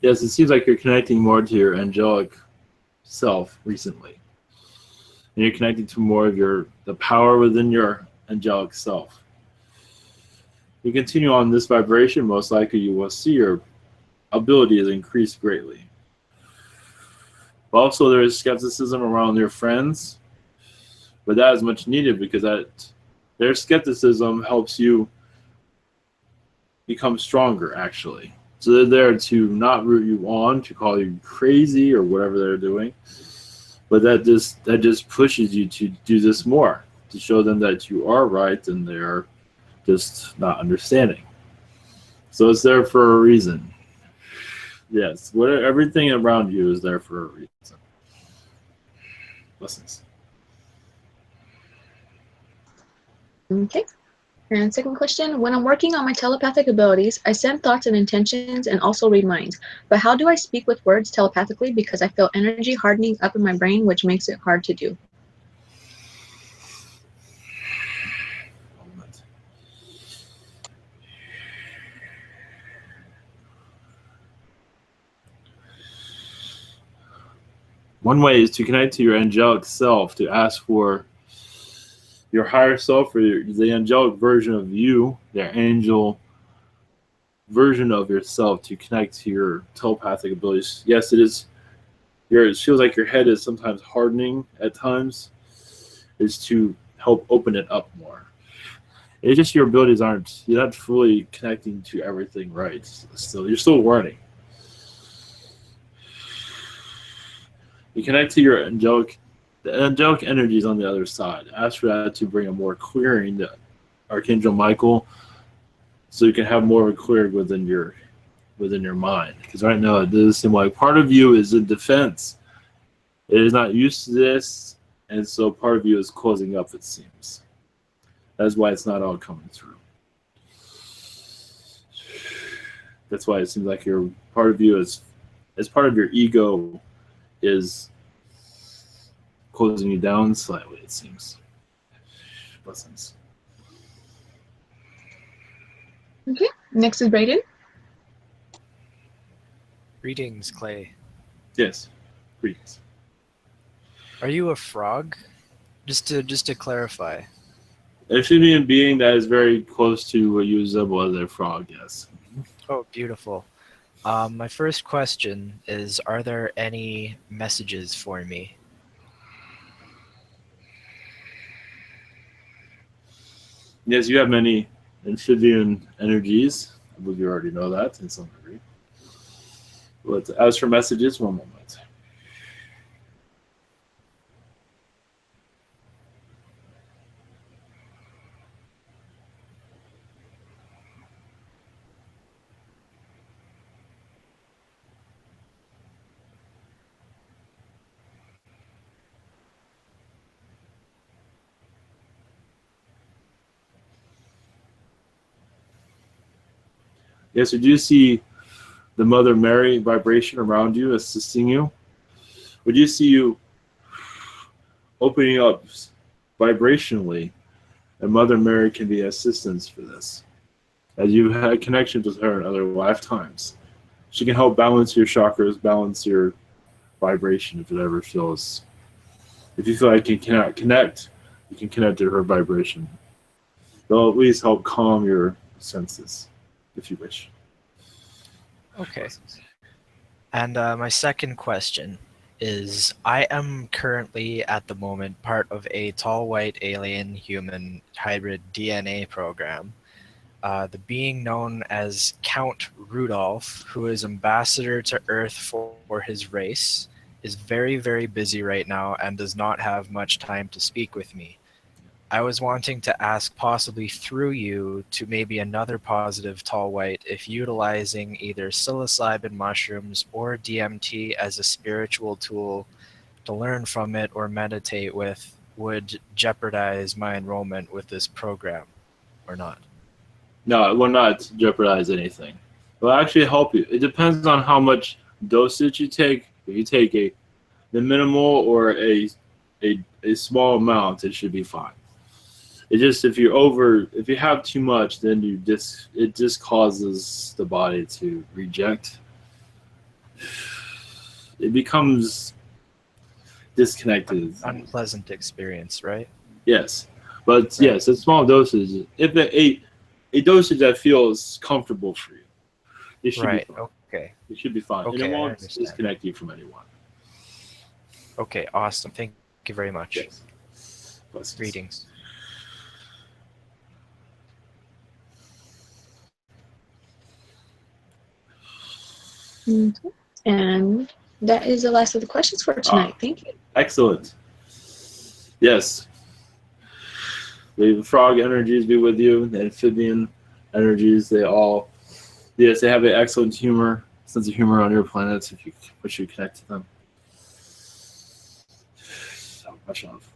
Yes, it seems like you're connecting more to your angelic self recently. And you're connecting to more of the power within your angelic self. You continue on this vibration, most likely you will see your ability is increased greatly. But also there is skepticism around your friends, but that is much needed because their skepticism helps you become stronger, actually. So they're there to not root you on, to call you crazy or whatever they're doing, but that just pushes you to do this more, to show them that you are right and they're just not understanding. So it's there for a reason. Yes, everything around you is there for a reason. Blessings. Okay. And second question, when I'm working on my telepathic abilities, I send thoughts and intentions and also read minds. But how do I speak with words telepathically because I feel energy hardening up in my brain, which makes it hard to do? One way is to connect to your angelic self, to ask for your higher self or the angelic version of you, the angel version of yourself, to connect to your telepathic abilities. Yes, it feels like your head is sometimes hardening at times, is to help open it up more. It's just your abilities you're not fully connecting to everything right. You're still learning. You connect to your the angelic energies on the other side. Ask for that to bring a more clearing to Archangel Michael, so you can have more of a clearing within your mind. Because right now it does seem like part of you is in defense. It is not used to this, and so part of you is closing up, it seems. That's why it's not all coming through. That's why it seems like part of you is, as part of your ego, is closing you down slightly, it seems. Blessings. Okay. Next is Brayden. Greetings, Clay. Yes. Greetings. Are you a frog? Just to clarify. There should be a being that is very close to what you resemble as a frog, yes. Oh, beautiful. My first question is, are there any messages for me? Yes, you have many amphibian energies. I believe you already know that in some degree. But as for messages, one moment. Yes, would you see the Mother Mary vibration around you assisting you? Would you see you opening up vibrationally, and Mother Mary can be assistance for this? As you've had connections with her in other lifetimes, she can help balance your chakras, balance your vibration if it ever feels. If you feel like you cannot connect, you can connect to her vibration. They'll at least help calm your senses, if you wish. Okay. And my second question is, I am currently at the moment part of a tall white alien human hybrid DNA program. The being known as Count Rudolph, who is ambassador to Earth for his race, is very, very busy right now and does not have much time to speak with me. I was wanting to ask, possibly through you, to maybe another positive tall white if utilizing either psilocybin mushrooms or DMT as a spiritual tool to learn from it or meditate with would jeopardize my enrollment with this program or not. No, it will not jeopardize anything. It will actually help you. It depends on how much dosage you take. If you take the minimal or a small amount, it should be fine. It just if you have too much, then it just causes the body to reject. It becomes disconnected. Unpleasant experience, right? Yes, but yes, a small dosage. If a dosage that feels comfortable for you, it should Right. be fine. Okay. It should be fine, and Okay, it I won't understand. disconnect you from anyone. Okay, awesome. Thank you very much. Yes. Blessings. Greetings. And that is the last of the questions for tonight. Thank you. Excellent. Yes. The frog energies be with you. The amphibian energies, they have an excellent sense of humor on your planets if you wish you connect to them. So much love.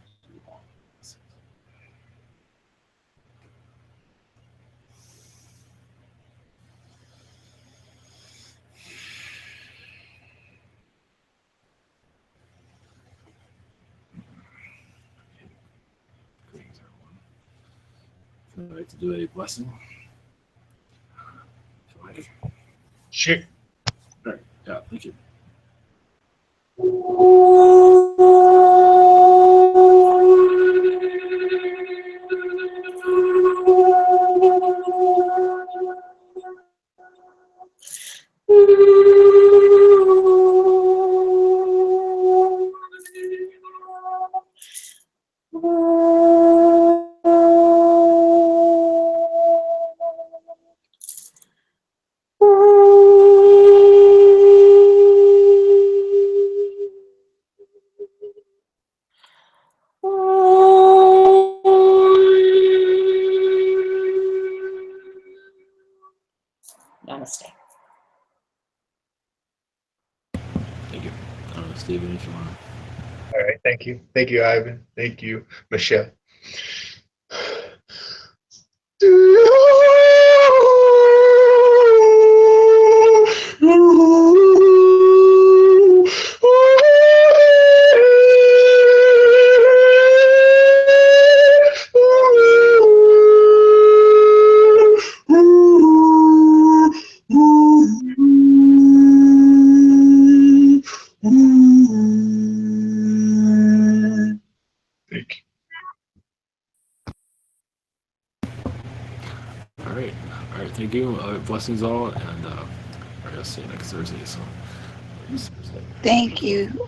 I'd like to do a blessing. Sure. All right. Yeah, thank you. Namaste. Thank you. I don't know, Stephen, if you want to. All right. Thank you. Thank you, Ivan. Thank you, Michelle. Thank you. All right. Thank you. Blessings all, and I'll see you next Thursday. So, Thank you.